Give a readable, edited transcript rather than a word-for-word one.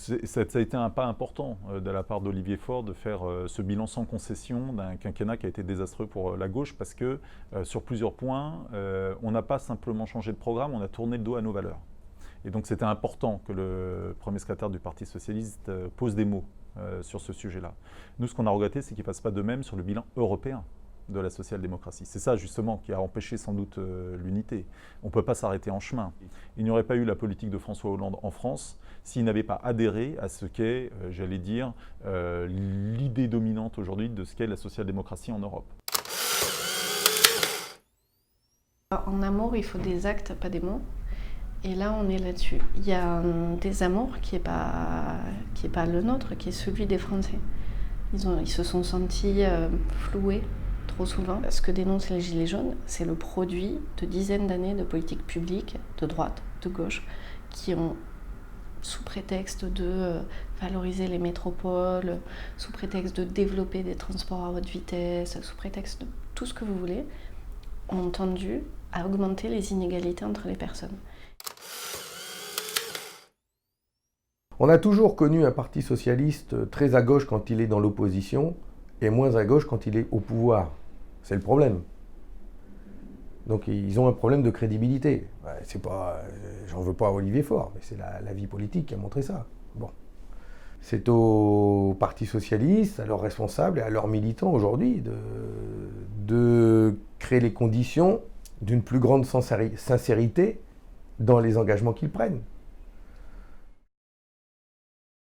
Ça a été un pas important de la part d'Olivier Faure de faire ce bilan sans concession d'un quinquennat qui a été désastreux pour la gauche parce que sur plusieurs points, on n'a pas simplement changé de programme, on a tourné le dos à nos valeurs. Et donc c'était important que le premier secrétaire du Parti socialiste pose des mots sur ce sujet-là. Nous, ce qu'on a regretté, c'est qu'il ne fasse pas de même sur le bilan européen de la social-démocratie. C'est ça justement qui a empêché sans doute l'unité. On ne peut pas s'arrêter en chemin. Il n'y aurait pas eu la politique de François Hollande en France s'il n'avait pas adhéré à ce qu'est, j'allais dire, l'idée dominante aujourd'hui de ce qu'est la social-démocratie en Europe. En amour, il faut des actes, pas des mots. Et là, on est là-dessus. Il y a un désamour qui n'est pas le nôtre, qui est celui des Français. Ils se sont sentis floués trop souvent. Ce que dénoncent les Gilets jaunes, c'est le produit de dizaines d'années de politiques publiques, de droite, de gauche, qui ont, sous prétexte de valoriser les métropoles, sous prétexte de développer des transports à haute vitesse, sous prétexte de tout ce que vous voulez, ont tendu à augmenter les inégalités entre les personnes. On a toujours connu un parti socialiste très à gauche quand il est dans l'opposition et moins à gauche quand il est au pouvoir. C'est le problème. Donc ils ont un problème de crédibilité. C'est pas, j'en veux pas à Olivier Faure, mais c'est la vie politique qui a montré ça. Bon. C'est au Parti socialiste, à leurs responsables et à leurs militants aujourd'hui de créer les conditions d'une plus grande sincérité dans les engagements qu'ils prennent.